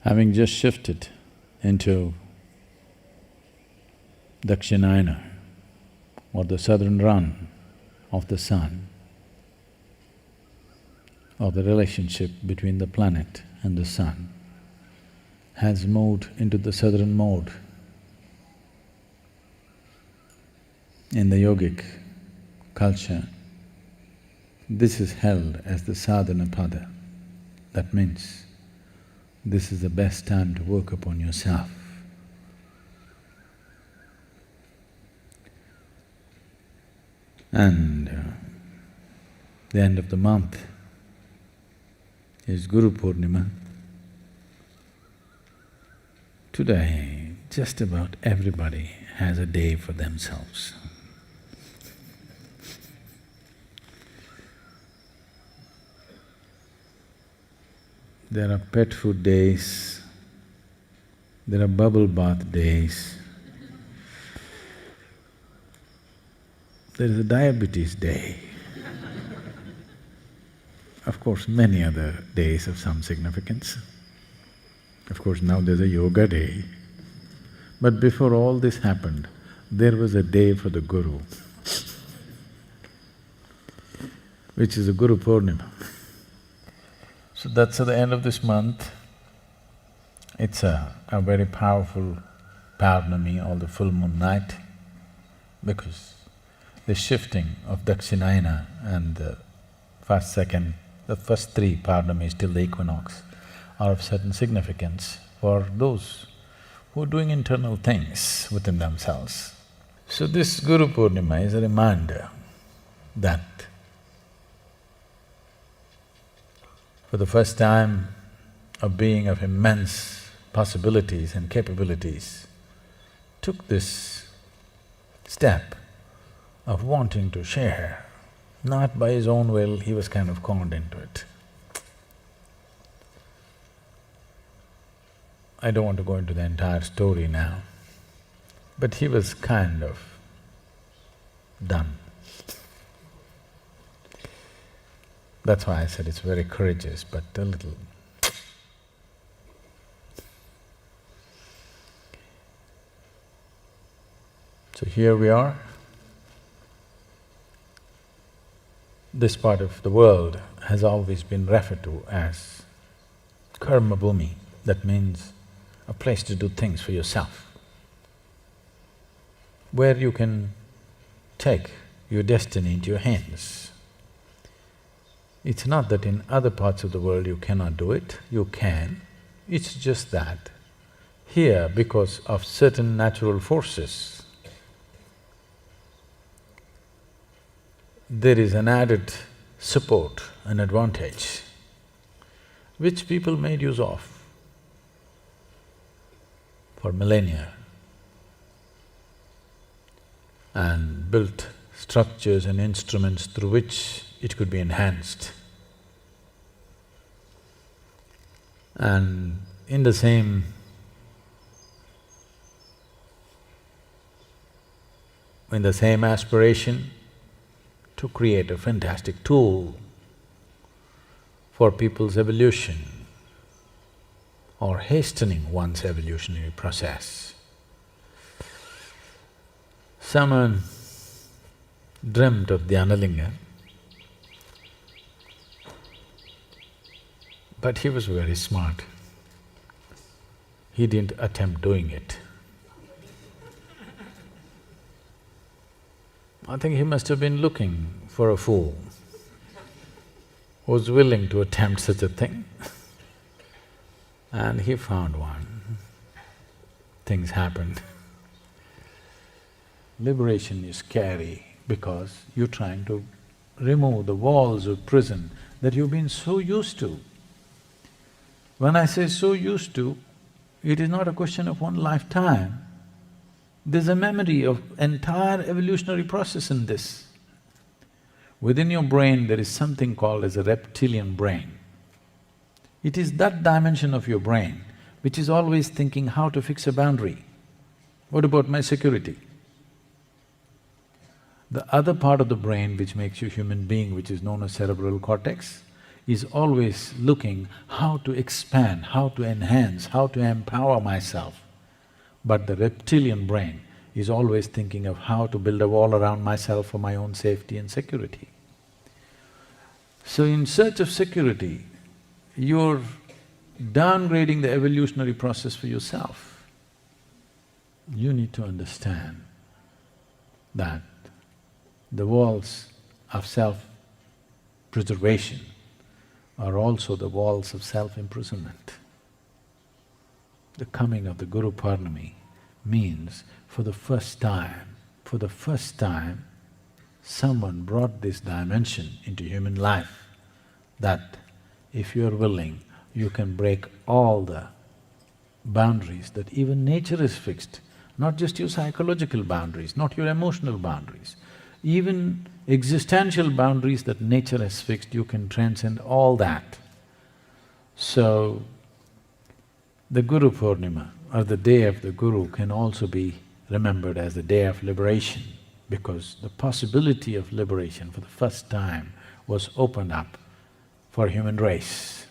Having just shifted into Dakshinayana or the southern run of the sun, or the relationship between the planet and the sun, has moved into the southern mode. In the yogic culture, this is held as the sadhana pada. That means this is the best time to work upon yourself. And the end of the month is Guru Purnima. Today, just about everybody has a day for themselves. There are pet food days, there are bubble bath days, there is a diabetes day. Of course, many other days of some significance. Of course, now there's a yoga day. But before all this happened, there was a day for the Guru, which is the Guru Purnima. So that's at the end of this month. It's a very powerful Purnimi or the full moon night, because the shifting of Dakshinayana and the first three Purnimis till the equinox are of certain significance for those who are doing internal things within themselves. So this Guru Purnima is a reminder that for the first time, a being of immense possibilities and capabilities took this step of wanting to share. Not by his own will, he was kind of conned into it. I don't want to go into the entire story now, but he was kind of done. That's why I said it's very courageous, but a little. So here we are. This part of the world has always been referred to as karma bhumi. That means a place to do things for yourself, where you can take your destiny into your hands. It's not that in other parts of the world you cannot do it, you can. It's just that here, because of certain natural forces, there is an added support and advantage which people made use of for millennia and built structures and instruments through which it could be enhanced. And in the same aspiration to create a fantastic tool for people's evolution or hastening one's evolutionary process. Someone dreamt of Dhyanalinga, but he was very smart. He didn't attempt doing it. I think he must have been looking for a fool who's willing to attempt such a thing. And he found one. Things happened. Liberation is scary because you're trying to remove the walls of prison that you've been so used to. When I say so used to, it is not a question of one lifetime. There's a memory of entire evolutionary process in this. Within your brain, there is something called as a reptilian brain. It is that dimension of your brain which is always thinking how to fix a boundary. What about my security? The other part of the brain which makes you human being, which is known as cerebral cortex, is always looking how to expand, how to enhance, how to empower myself. But the reptilian brain is always thinking of how to build a wall around myself for my own safety and security. So in search of security, you're downgrading the evolutionary process for yourself. You need to understand that the walls of self-preservation are also the walls of self-imprisonment. The coming of the Guru Purnima means for the first time, someone brought this dimension into human life that if you're willing, you can break all the boundaries that even nature has fixed, not just your psychological boundaries, not your emotional boundaries, even existential boundaries that nature has fixed, you can transcend all that. So, the Guru Purnima or the day of the Guru can also be remembered as the day of liberation, because the possibility of liberation for the first time was opened up for human race.